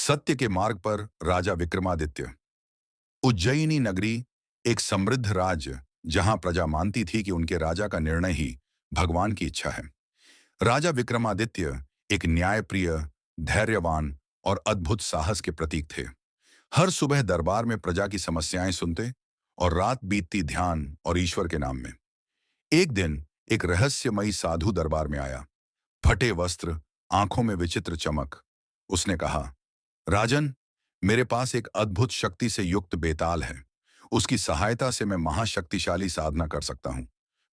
सत्य के मार्ग पर राजा विक्रमादित्य। उज्जयिनी नगरी एक समृद्ध राज्य जहां प्रजा मानती थी कि उनके राजा का निर्णय ही भगवान की इच्छा है। राजा विक्रमादित्य एक न्यायप्रिय, धैर्यवान और अद्भुत साहस के प्रतीक थे। हर सुबह दरबार में प्रजा की समस्याएं सुनते और रात बीतती ध्यान और ईश्वर के नाम में। एक दिन एक रहस्यमयी साधु दरबार में आया। फटे वस्त्र, आंखों में विचित्र चमक। उसने कहा, राजन, मेरे पास एक अद्भुत शक्ति से युक्त बेताल है। उसकी सहायता से मैं महाशक्तिशाली साधना कर सकता हूं।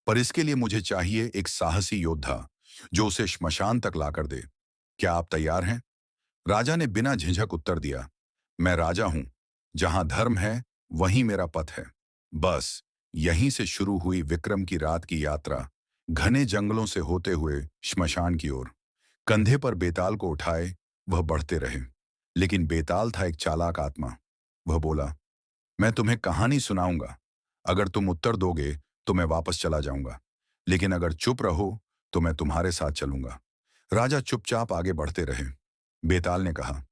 पर इसके लिए मुझे चाहिए एक साहसी योद्धा जो उसे श्मशान तक लाकर दे। क्या आप तैयार हैं? राजा ने बिना झिझक उत्तर दिया, मैं राजा हूं। जहां धर्म है वहीं मेरा पथ है। बस यहीं से शुरू हुई विक्रम की रात की यात्रा, घने जंगलों से होते हुए श्मशान की ओर। कंधे पर बेताल को उठाए वह बढ़ते रहे। लेकिन बेताल था एक चालाक आत्मा। वह बोला, मैं तुम्हें कहानी सुनाऊंगा। अगर तुम उत्तर दोगे तो मैं वापस चला जाऊंगा, लेकिन अगर चुप रहो तो मैं तुम्हारे साथ चलूंगा। राजा चुपचाप आगे बढ़ते रहे। बेताल ने कहा,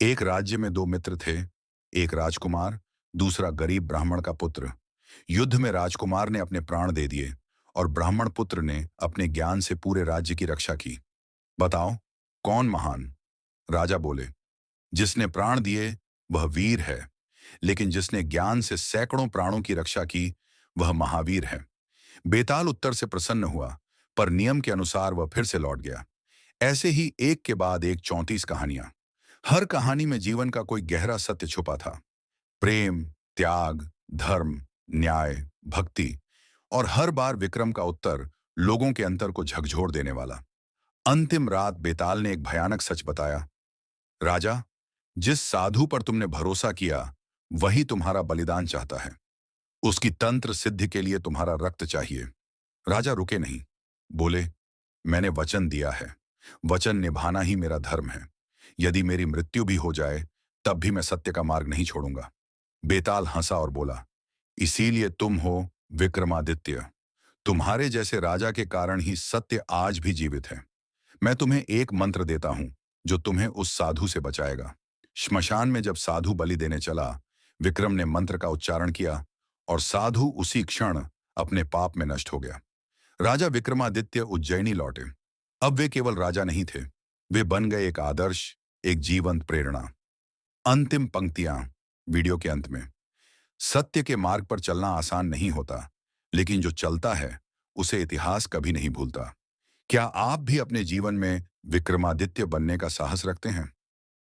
एक राज्य में दो मित्र थे, एक राजकुमार, दूसरा गरीब ब्राह्मण का पुत्र। युद्ध में राजकुमार ने अपने प्राण दे दिए और ब्राह्मण पुत्र ने अपने ज्ञान से पूरे राज्य की रक्षा की। बताओ, कौन महान? राजा बोले, जिसने प्राण दिए वह वीर है, लेकिन जिसने ज्ञान से सैकड़ों प्राणों की रक्षा की वह महावीर है। बेताल उत्तर से प्रसन्न हुआ, पर नियम के अनुसार वह फिर से लौट गया। ऐसे ही एक के बाद एक 34 कहानियां। हर कहानी में जीवन का कोई गहरा सत्य छुपा था। प्रेम, त्याग, धर्म, न्याय, भक्ति। और हर बार विक्रम का उत्तर लोगों के अंतर को झकझोर देने वाला। अंतिम रात बेताल ने एक भयानक सच बताया, राजा, जिस साधु पर तुमने भरोसा किया वही तुम्हारा बलिदान चाहता है। उसकी तंत्र सिद्धि के लिए तुम्हारा रक्त चाहिए। राजा रुके नहीं। बोले, मैंने वचन दिया है। वचन निभाना ही मेरा धर्म है। यदि मेरी मृत्यु भी हो जाए तब भी मैं सत्य का मार्ग नहीं छोड़ूंगा। बेताल हंसा और बोला, इसीलिए तुम हो विक्रमादित्य। तुम्हारे जैसे राजा के कारण ही सत्य आज भी जीवित है। मैं तुम्हें एक मंत्र देता हूं जो तुम्हें उस साधु से बचाएगा। श्मशान में जब साधु बलि देने चला, विक्रम ने मंत्र का उच्चारण किया और साधु उसी क्षण अपने पाप में नष्ट हो गया। राजा विक्रमादित्य उज्जैनी लौटे। अब वे केवल राजा नहीं थे, वे बन गए एक आदर्श, एक जीवंत प्रेरणा। अंतिम पंक्तियां वीडियो के अंत में। सत्य के मार्ग पर चलना आसान नहीं होता, लेकिन जो चलता है उसे इतिहास कभी नहीं भूलता। क्या आप भी अपने जीवन में विक्रमादित्य बनने का साहस रखते हैं?